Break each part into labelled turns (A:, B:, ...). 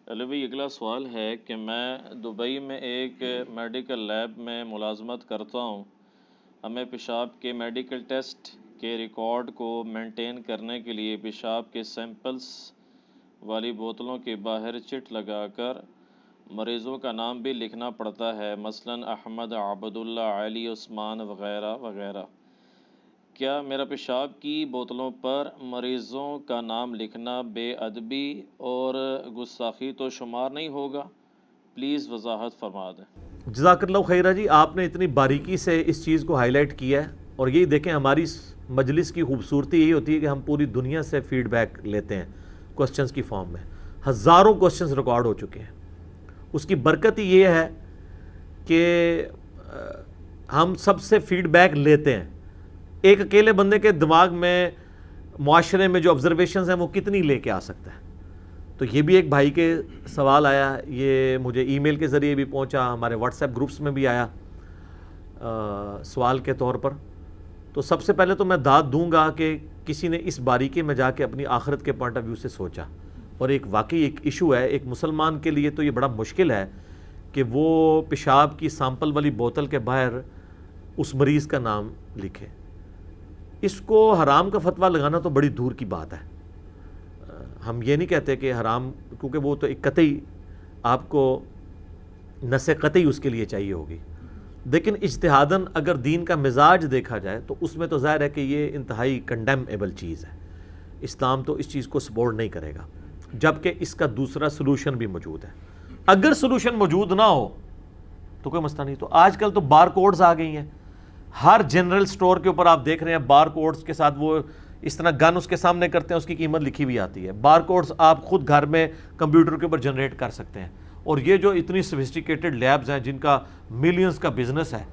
A: علی بھائی اگلا سوال ہے کہ میں دبئی میں ایک میڈیکل لیب میں ملازمت کرتا ہوں. ہمیں پیشاب کے میڈیکل ٹیسٹ کے ریکارڈ کو مینٹین کرنے کے لیے پیشاب کے سیمپلز والی بوتلوں کے باہر چٹ لگا کر مریضوں کا نام بھی لکھنا پڑتا ہے، مثلاً احمد، عبداللہ، علی، عثمان وغیرہ وغیرہ. کیا میرا پیشاب کی بوتلوں پر مریضوں کا نام لکھنا بے ادبی اور گستاخی تو شمار نہیں ہوگا؟ پلیز وضاحت فرما دیں.
B: جزاک اللہ خیرہ جی، آپ نے اتنی باریکی سے اس چیز کو ہائی لائٹ کیا ہے، اور یہی دیکھیں ہماری مجلس کی خوبصورتی یہی ہوتی ہے کہ ہم پوری دنیا سے فیڈ بیک لیتے ہیں کوسچنز کی فارم میں. ہزاروں کوسچنز ریکارڈ ہو چکے ہیں. اس کی برکت ہی یہ ہے کہ ہم سب سے فیڈ بیک لیتے ہیں. ایک اکیلے بندے کے دماغ میں معاشرے میں جو آبزرویشنز ہیں وہ کتنی لے کے آ سکتا ہے. تو یہ بھی ایک بھائی کے سوال آیا، یہ مجھے ای میل کے ذریعے بھی پہنچا، ہمارے واٹس ایپ گروپس میں بھی آیا سوال کے طور پر. تو سب سے پہلے تو میں داد دوں گا کہ کسی نے اس باریکی میں جا کے اپنی آخرت کے پوائنٹ آف ویو سے سوچا. اور ایک واقعی ایک ایشو ہے، ایک مسلمان کے لیے تو یہ بڑا مشکل ہے کہ وہ پیشاب کی سامپل والی بوتل کے باہر اس مریض کا نام لکھے. اس کو حرام کا فتویٰ لگانا تو بڑی دور کی بات ہے. ہم یہ نہیں کہتے کہ حرام، کیونکہ وہ تو ایک قطعی آپ کو نص قطعی اس کے لیے چاہیے ہوگی. لیکن اجتہاداً اگر دین کا مزاج دیکھا جائے تو اس میں تو ظاہر ہے کہ یہ انتہائی کنڈیمیبل چیز ہے. اسلام تو اس چیز کو سپورٹ نہیں کرے گا، جبکہ اس کا دوسرا سلوشن بھی موجود ہے. اگر سلوشن موجود نہ ہو تو کوئی مسئلہ نہیں. تو آج کل تو بار کوڈز آ گئی ہیں، ہر جنرل سٹور کے اوپر آپ دیکھ رہے ہیں بار کوڈز کے ساتھ وہ اس طرح گن اس کے سامنے کرتے ہیں، اس کی قیمت لکھی ہوئی آتی ہے. بار کوڈز آپ خود گھر میں کمپیوٹر کے اوپر جنریٹ کر سکتے ہیں. اور یہ جو اتنی سوفسٹیکیٹڈ لیبز ہیں جن کا ملینز کا بزنس ہے،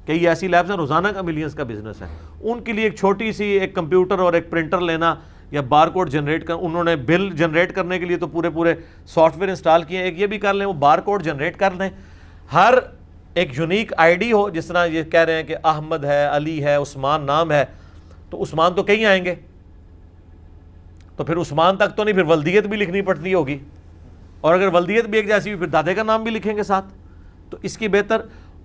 B: کئی ایسی لیبز ہیں روزانہ کا ملینز کا بزنس ہے، ان کے لیے ایک چھوٹی سی ایک کمپیوٹر اور ایک پرنٹر لینا یا بار کوڈ جنریٹ کر، انہوں نے بل جنریٹ کرنے کے لیے تو پورے سافٹ ویئر انسٹال کیے ہیں. ایک یہ بھی کر لیں، وہ بار کوڈ جنریٹ کر لیں، ہر ایک یونیک آئی ڈی ہو. جس طرح یہ کہہ رہے ہیں کہ احمد ہے، علی ہے، عثمان نام ہے، تو عثمان تو کہیں آئیں گے، تو پھر عثمان تک تو نہیں، پھر ولدیت بھی لکھنی پڑتی ہوگی، اور اگر ولدیت بھی ایک جیسی ہوئی پھر دادے کا نام بھی لکھیں گے ساتھ. تو اس کی بہتر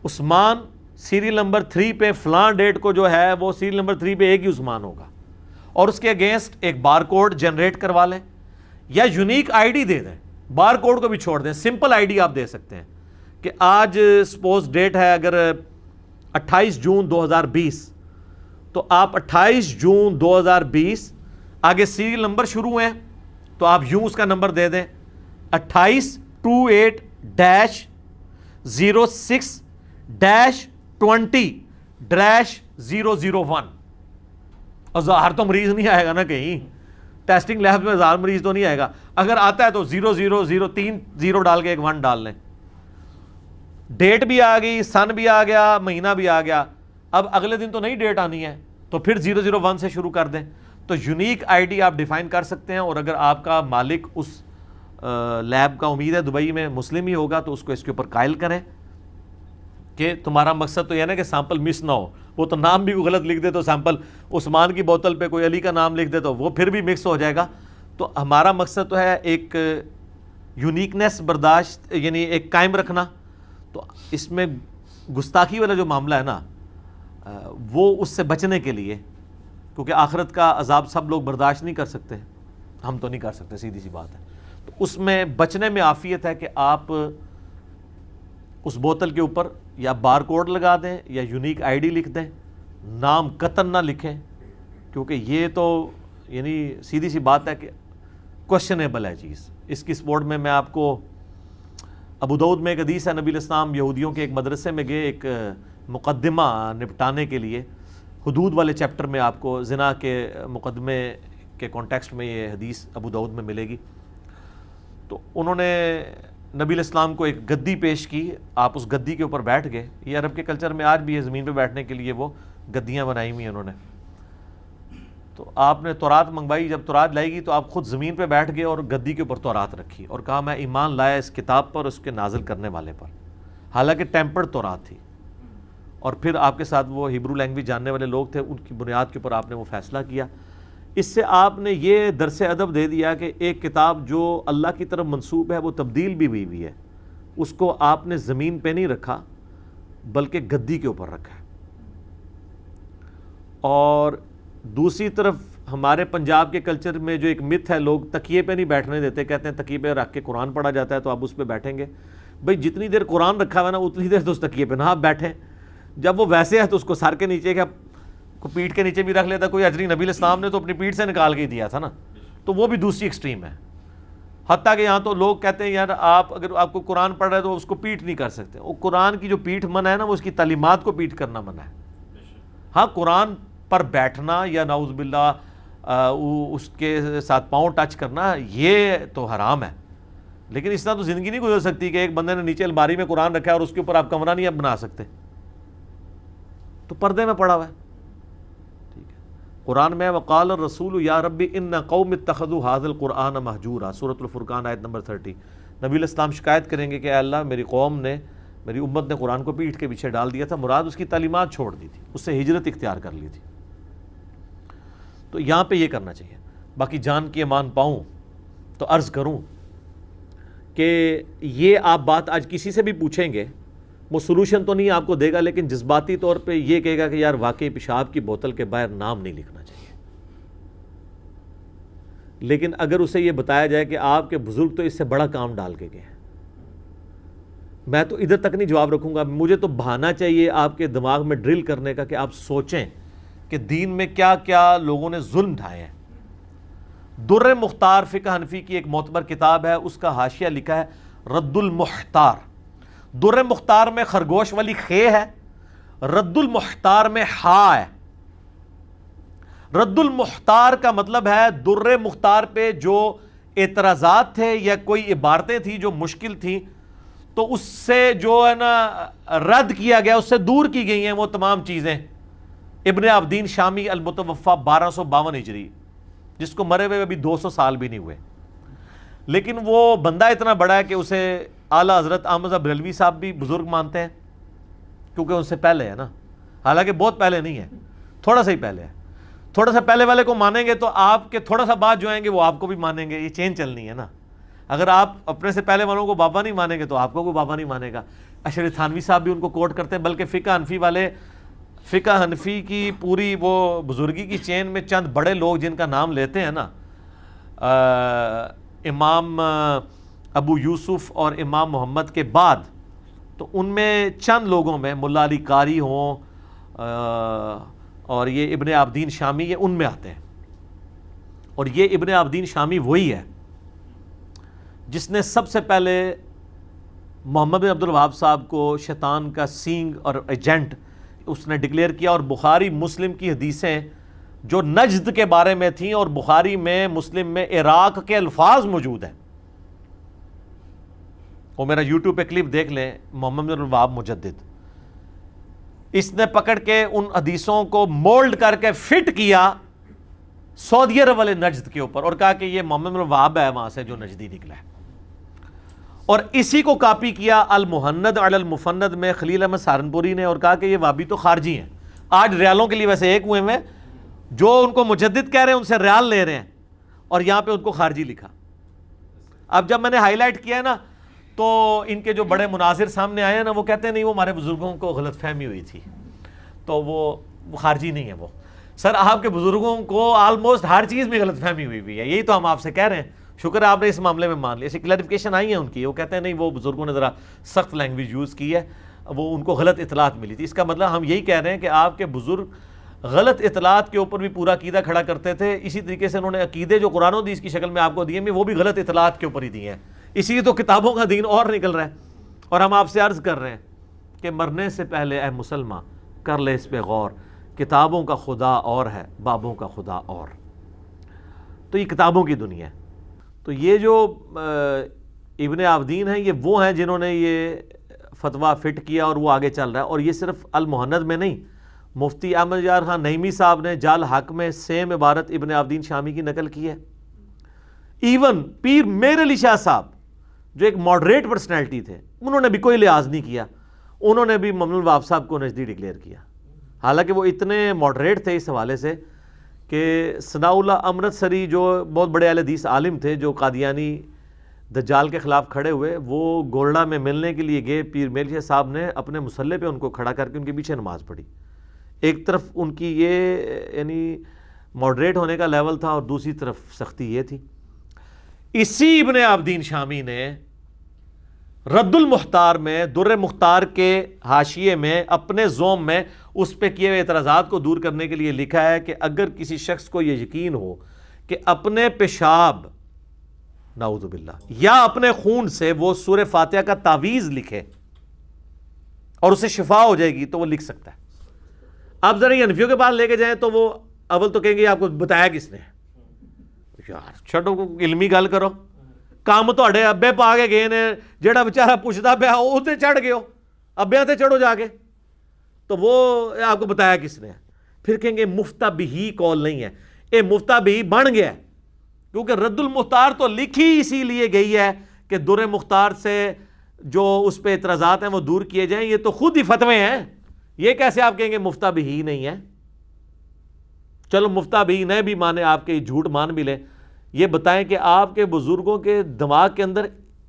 B: عثمان سیریل نمبر 3 پہ فلاں ڈیٹ کو جو ہے وہ سیریل نمبر 3 پہ ایک ہی عثمان ہوگا، اور اس کے اگینسٹ ایک بار کوڈ جنریٹ کروا لیں یا یونیک آئی ڈی دے دیں. بار کوڈ کو بھی چھوڑ دیں، سمپل آئی ڈی آپ دے سکتے ہیں کہ آج سپوز ڈیٹ ہے اگر 28 جون 2020، تو آپ 28 جون 2020 آگے سیریل نمبر شروع ہیں تو آپ یوں اس کا نمبر دے دیں 2828-06-20-001. اور ظاہر تو مریض نہیں آئے گا نا، کہیں ٹیسٹنگ لیب میں ظاہر مریض تو نہیں آئے گا. اگر آتا ہے تو 0003 0 ڈال کے ایک 1 ڈال لیں. ڈیٹ بھی آ گئی، سن بھی آ گیا، مہینہ بھی آ گیا. اب اگلے دن تو نئی ڈیٹ آنی ہے تو پھر 001 سے شروع کر دیں. تو یونیک آئی ڈی آپ ڈیفائن کر سکتے ہیں. اور اگر آپ کا مالک اس لیب کا امید ہے دبئی میں مسلم ہی ہوگا تو اس کو اس کے اوپر قائل کریں کہ تمہارا مقصد تو یہ نا کہ سیمپل مس نہ ہو. وہ تو نام بھی غلط لکھ دے تو سیمپل عثمان کی بوتل پہ کوئی علی کا نام لکھ دے تو وہ پھر بھی مکس ہو جائے گا. تو ہمارا مقصد تو ہے ایک یونیکنیس برداشت، یعنی ایک قائم رکھنا. تو اس میں گستاخی والا جو معاملہ ہے نا، وہ اس سے بچنے کے لیے، کیونکہ آخرت کا عذاب سب لوگ برداشت نہیں کر سکتے، ہم تو نہیں کر سکتے، سیدھی سی بات ہے. تو اس میں بچنے میں عافیت ہے کہ آپ اس بوتل کے اوپر یا بار کوڈ لگا دیں یا یونیک آئی ڈی لکھ دیں، نام قطعاً نہ لکھیں، کیونکہ یہ تو یعنی سیدھی سی بات ہے کہ کوشچنیبل ہے چیز. اس کی سپورٹ میں آپ کو ابو داؤد میں ایک حدیث ہے، نبی الاسلام یہودیوں کے ایک مدرسے میں گئے ایک مقدمہ نپٹانے کے لیے. حدود والے چیپٹر میں آپ کو زنا کے مقدمے کے کانٹیکسٹ میں یہ حدیث ابو داؤد میں ملے گی. تو انہوں نے نبی الاسلام کو ایک گدی پیش کی، آپ اس گدی کے اوپر بیٹھ گئے. یہ عرب کے کلچر میں آج بھی ہے، زمین پہ بیٹھنے کے لیے وہ گدیاں بنائی ہوئی ہیں انہوں نے. تو آپ نے تورات منگوائی، جب تورات لائی گی تو آپ خود زمین پہ بیٹھ گئے اور گدی کے اوپر تورات رکھی اور کہا میں ایمان لایا اس کتاب پر، اس کے نازل کرنے والے پر. حالانکہ ٹیمپرڈ تورات تھی. اور پھر آپ کے ساتھ وہ ہیبرو لینگویج جاننے والے لوگ تھے، ان کی بنیاد کے اوپر آپ نے وہ فیصلہ کیا. اس سے آپ نے یہ درس ادب دے دیا کہ ایک کتاب جو اللہ کی طرف منسوب ہے وہ تبدیل بھی ہوئی ہے، اس کو آپ نے زمین پہ نہیں رکھا بلکہ گدی کے اوپر رکھا ہے۔ اور دوسری طرف ہمارے پنجاب کے کلچر میں جو ایک مت ہے، لوگ تکیے پہ نہیں بیٹھنے دیتے، کہتے ہیں تکیے پہ رکھ کے قرآن پڑھا جاتا ہے تو آپ اس پہ بیٹھیں گے۔ بھئی جتنی دیر قرآن رکھا ہوا ہے نا اتنی دیر تو اس تکیے پہ نہ آپ بیٹھیں، جب وہ ویسے ہے تو اس کو سر کے نیچے کیا کو پیٹھ کے نیچے بھی رکھ لیتا کوئی اجری، نبی الاسلام نے تو اپنی پیٹھ سے نکال کے ہی دیا تھا نا، تو وہ بھی دوسری ایکسٹریم ہے۔ حتیٰ کہ یہاں تو لوگ کہتے ہیں یار آپ اگر آپ کو قرآن پڑھ رہے تو اس کو پیٹھ نہیں کر سکتے، وہ قرآن کی جو پیٹھ منع ہے نا وہ اس کی تعلیمات کو پیٹھ کرنا منع ہے۔ ہاں قرآن پر بیٹھنا یا نعوذ باللہ اس کے ساتھ پاؤں ٹچ کرنا یہ تو حرام ہے، لیکن اس طرح تو زندگی نہیں گزر سکتی کہ ایک بندے نے نیچے الماری میں قرآن رکھا ہے اور اس کے اوپر آپ کمرہ نہیں اب بنا سکتے، تو پردے میں پڑا ہوا ہے۔ ٹھیک ہے، قرآن میں وقال الرسول یا رب ان قوم اتخذوا هذا القرآن مہجورا، سورۃ الفرقان آیت نمبر 30۔ نبی علیہ السلام شکایت کریں گے کہ اے اللہ میری قوم نے، میری امت نے قرآن کو پیٹھ کے پیچھے ڈال دیا تھا، مراد اس کی تعلیمات چھوڑ دی تھی، اس سے ہجرت اختیار کر لی تھی۔ تو یہاں پہ یہ کرنا چاہیے۔ باقی جان کی امان پاؤں تو عرض کروں کہ یہ آپ بات آج کسی سے بھی پوچھیں گے وہ سلوشن تو نہیں آپ کو دے گا، لیکن جذباتی طور پہ یہ کہے گا کہ یار واقعی پیشاب کی بوتل کے باہر نام نہیں لکھنا چاہیے۔ لیکن اگر اسے یہ بتایا جائے کہ آپ کے بزرگ تو اس سے بڑا کام ڈال کے گئے ہیں، میں تو ادھر تک نہیں جواب رکھوں گا، مجھے تو بہانا چاہیے آپ کے دماغ میں ڈرل کرنے کا کہ آپ سوچیں کہ دین میں کیا کیا لوگوں نے ظلم ڈھائے ہیں۔ در مختار فقہ حنفی کی ایک معتبر کتاب ہے، اس کا حاشیہ لکھا ہے رد المحتار۔ در مختار میں خرگوش والی خے ہے، رد المحتار میں ہا ہے۔ رد المحتار کا مطلب ہے در مختار پہ جو اعتراضات تھے یا کوئی عبارتیں تھیں جو مشکل تھیں تو اس سے جو ہے نا رد کیا گیا، اس سے دور کی گئی ہیں وہ تمام چیزیں۔ ابن عابدین شامی المتوفا 1252 ہجری، جس کو مرے ہوئے ابھی 200 سال بھی نہیں ہوئے، لیکن وہ بندہ اتنا بڑا ہے کہ اسے اعلیٰ حضرت احمد بریلوی صاحب بھی بزرگ مانتے ہیں، کیونکہ ان سے پہلے ہے نا، حالانکہ بہت پہلے نہیں ہے، تھوڑا سا ہی پہلے ہے۔ تھوڑا سا پہلے والے کو مانیں گے تو آپ کے تھوڑا سا بعد جو آئیں گے وہ آپ کو بھی مانیں گے، یہ چین چلنی ہے نا۔ اگر آپ اپنے سے پہلے والوں کو بابا نہیں مانیں گے تو آپ کو کوئی بابا نہیں مانے گا۔ اشرف تھانوی صاحب بھی ان کو کوٹ کرتے ہیں، بلکہ فقہ حنفی والے، فقہ حنفی کی پوری وہ بزرگی کی چین میں چند بڑے لوگ جن کا نام لیتے ہیں نا، امام ابو یوسف اور امام محمد کے بعد، تو ان میں چند لوگوں میں ملا علی قاری ہوں اور یہ ابن عابدین شامی، یہ ان میں آتے ہیں۔ اور یہ ابن عابدین شامی وہی ہے جس نے سب سے پہلے محمد بن عبد الوہاب صاحب کو شیطان کا سینگ اور ایجنٹ اس نے ڈکلیئر کیا، اور بخاری مسلم کی حدیثیں جو نجد کے بارے میں تھیں، اور بخاری میں مسلم میں عراق کے الفاظ موجود ہیں، وہ میرا یوٹیوب پہ کلپ دیکھ لیں، محمد بن عبد الوہاب مجدد، اس نے پکڑ کے ان حدیثوں کو مولڈ کر کے فٹ کیا سعودی عرب والے نجد کے اوپر، اور کہا کہ یہ محمد بن الوہاب ہے وہاں سے جو نجدی نکلا ہے، اور اسی کو کاپی کیا المحند علی المفند میں خلیل احمد سہارنپوری نے، اور کہا کہ یہ وہابی تو خارجی ہیں۔ آج ریالوں کے لیے ویسے ایک ہوئے ہیں، جو ان کو مجدد کہہ رہے ہیں ان سے ریال لے رہے ہیں، اور یہاں پہ ان کو خارجی لکھا۔ اب جب میں نے ہائی لائٹ کیا ہے نا تو ان کے جو بڑے مناظر سامنے آئے ہیں نا، وہ کہتے ہیں نہیں وہ ہمارے بزرگوں کو غلط فہمی ہوئی تھی، تو وہ خارجی نہیں ہے وہ۔ سر آپ کے بزرگوں کو آلموسٹ ہر چیز میں غلط فہمی ہوئی ہے، یہی تو ہم آپ سے کہہ رہے ہیں۔ شکر ہے آپ نے اس معاملے میں مان لیا، ایسی کلیریفیکیشن آئی ہے ان کی، وہ کہتے ہیں نہیں وہ بزرگوں نے ذرا سخت لینگویج یوز کی ہے، وہ ان کو غلط اطلاعات ملی تھی۔ اس کا مطلب ہم یہی کہہ رہے ہیں کہ آپ کے بزرگ غلط اطلاعات کے اوپر بھی پورا عقیدہ کھڑا کرتے تھے، اسی طریقے سے انہوں نے عقیدے جو قرآن و حدیث کی شکل میں آپ کو دیے ہیں وہ بھی غلط اطلاعات کے اوپر ہی دیے ہیں، اسی لیے تو کتابوں کا دین اور نکل رہا ہے۔ اور ہم آپ سے عرض کر رہے ہیں کہ مرنے سے پہلے اے مسلمان کر لے اس پہ غور، کتابوں کا خدا اور ہے، بابوں کا خدا اور۔ تو یہ کتابوں کی دنیا ہے۔ تو یہ جو ابن عابدین ہیں یہ وہ ہیں جنہوں نے یہ فتویٰ فٹ کیا اور وہ آگے چل رہا ہے، اور یہ صرف المحند میں نہیں، مفتی احمد یار خان نعیمی صاحب نے جال حق میں سیم عبارت ابن عابدین شامی کی نقل کی ہے۔ ایون پیر میر علی شاہ صاحب جو ایک ماڈریٹ پرسنالٹی تھے، انہوں نے بھی کوئی لحاظ نہیں کیا، انہوں نے بھی محمد الوہاب صاحب کو نجدی ڈکلیئر کیا، حالانکہ وہ اتنے ماڈریٹ تھے اس حوالے سے کہ ثناء اللہ امرتسری جو بہت بڑے اہل حدیث عالم تھے، جو قادیانی دجال کے خلاف کھڑے ہوئے، وہ گولڈا میں ملنے کے لیے گئے، پیر میلچے صاحب نے اپنے مسلح پہ ان کو کھڑا کر کے ان کے پیچھے نماز پڑھی. ایک طرف ان کی یہ یعنی ماڈریٹ ہونے کا لیول تھا اور دوسری طرف سختی یہ تھی. اسی ابن عابدین شامی نے رد المختار میں، در مختار کے حاشیے میں، اپنے زوم میں اس پہ کیے ہوئے اعتراضات کو دور کرنے کے لیے لکھا ہے کہ اگر کسی شخص کو یہ یقین ہو کہ اپنے پیشاب نعوذ باللہ یا اپنے خون سے وہ سورہ فاتحہ کا تعویذ لکھے اور اسے شفا ہو جائے گی تو وہ لکھ سکتا ہے. آپ ذرا یہ حنفیوں کے پاس لے کے جائیں تو وہ اول تو کہیں گے آپ کو بتایا کس نے. یار چھڑو علمی گل کرو. کام تھوڑے ابے پا کے گئے نے، جہاں بیچارہ پوچھتا پیا وہ تے چڑھ گئے ہو، ابیاں تے چڑھو جا کے، تو وہ آپ کو بتایا کس نے. پھر کہیں گے مفتہ بہی قول نہیں ہے، اے مفتہ بہی بن گیا ہے، کیونکہ رد المختار تو لکھی اسی لیے گئی ہے کہ در مختار سے جو اس پہ اعتراضات ہیں وہ دور کیے جائیں. یہ تو خود ہی فتوے ہیں، یہ کیسے آپ کہیں گے مفتہ بہی نہیں ہے. چلو مفتہ بہی نہیں بھی مانے، آپ کے جھوٹ مان بھی لیں، یہ بتائیں کہ آپ کے بزرگوں کے دماغ کے اندر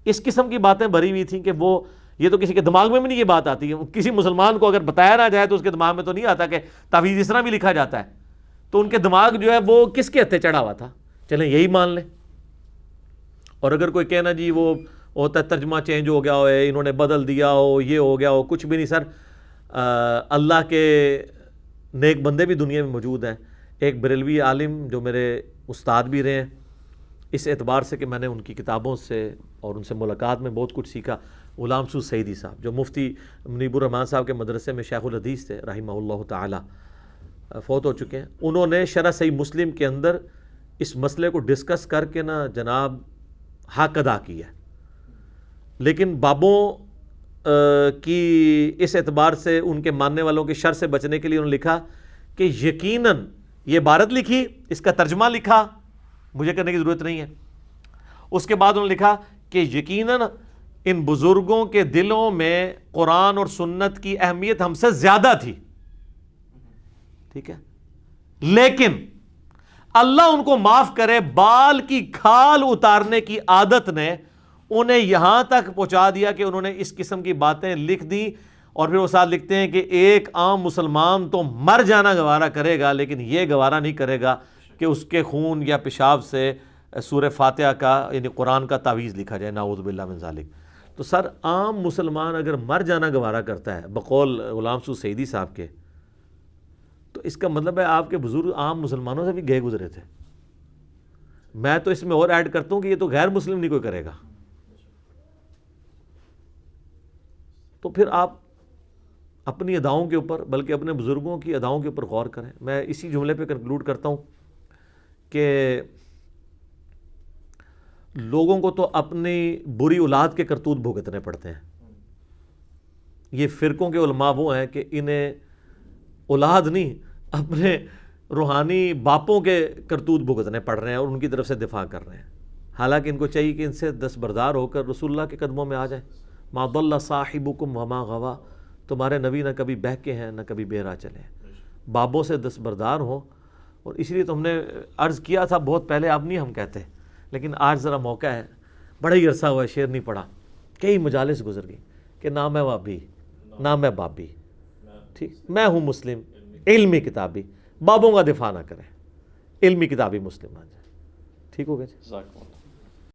B: اس قسم کی باتیں بھری ہوئی تھیں کہ وہ یہ تو کسی کے دماغ میں بھی نہیں یہ بات آتی ہے. کسی مسلمان کو اگر بتایا نہ جائے تو اس کے دماغ میں تو نہیں آتا کہ تعویذ اس طرح بھی لکھا جاتا ہے. تو ان کے دماغ جو ہے وہ کس کے ہتھے چڑھا ہوا تھا. چلیں یہی مان لیں. اور اگر کوئی کہنا جی وہ ہوتا ہے ترجمہ چینج ہو گیا ہو، انہوں نے بدل دیا ہو، یہ ہو گیا ہو، کچھ بھی نہیں سر. اللہ کے نیک بندے بھی دنیا میں موجود ہیں. ایک بریلوی عالم جو میرے استاد بھی رہے ہیں، اس اعتبار سے کہ میں نے ان کی کتابوں سے اور ان سے ملاقات میں بہت کچھ سیکھا، غلام سعود سعیدی صاحب جو مفتی منیب الرحمان صاحب کے مدرسے میں شیخ الحدیث تھے رحمہ اللہ تعالی، فوت ہو چکے ہیں. انہوں نے شرح صحیح مسلم کے اندر اس مسئلے کو ڈسکس کر کے نا جناب حق ادا کیا. لیکن بابوں کی اس اعتبار سے ان کے ماننے والوں کے شر سے بچنے کے لیے انہوں نے لکھا کہ یقیناً یہ عبارت لکھی، اس کا ترجمہ لکھا، مجھے کرنے کی ضرورت نہیں ہے. اس کے بعد انہوں نے لکھا کہ یقیناً ان بزرگوں کے دلوں میں قرآن اور سنت کی اہمیت ہم سے زیادہ تھی. ٹھیک ہے، لیکن اللہ ان کو معاف کرے، بال کی کھال اتارنے کی عادت نے انہیں یہاں تک پہنچا دیا کہ انہوں نے اس قسم کی باتیں لکھ دی. اور پھر وہ ساتھ لکھتے ہیں کہ ایک عام مسلمان تو مر جانا گوارا کرے گا لیکن یہ گوارا نہیں کرے گا کہ اس کے خون یا پیشاب سے سورہ فاتحہ کا یعنی قرآن کا تعویذ لکھا جائے، نعوذ باللہ من ذالک. تو سر عام مسلمان اگر مر جانا گوارا کرتا ہے بقول غلام سعود سعیدی صاحب کے، تو اس کا مطلب ہے آپ کے بزرگ عام مسلمانوں سے بھی گئے گزرے تھے. میں تو اس میں اور ایڈ کرتا ہوں کہ یہ تو غیر مسلم نہیں کوئی کرے گا. تو پھر آپ اپنی اداؤں کے اوپر بلکہ اپنے بزرگوں کی اداؤں کے اوپر غور کریں. میں اسی جملے پہ کنکلوڈ کرتا ہوں کہ لوگوں کو تو اپنی بری اولاد کے کرتوت بھگتنے پڑتے ہیں. یہ فرقوں کے علماء وہ ہیں کہ انہیں اولاد نہیں اپنے روحانی باپوں کے کرتوت بھگتنے پڑ رہے ہیں اور ان کی طرف سے دفاع کر رہے ہیں. حالانکہ ان کو چاہیے کہ ان سے دستبردار ہو کر رسول اللہ کے قدموں میں آ جائیں. ما ضل صاحبکم وما غوا، تمہارے نبی نہ کبھی بہکے ہیں نہ کبھی بے راہ چلے ہیں. بابوں سے دستبردار ہو. اور اس لیے تو ہم نے عرض کیا تھا بہت پہلے، اب نہیں ہم کہتے، لیکن آج ذرا موقع ہے، بڑا ہی عرصہ ہوا ہے شعر نہیں پڑھا، کئی مجالس گزر گئی کہ نہ میں وابی نہ میں بابی، ٹھیک، میں ہوں مسلم علمی کتابی. بابوں کا دفاع نہ کریں، علمی کتابی مسلم آ جائیں. ٹھیک ہو گیا جی.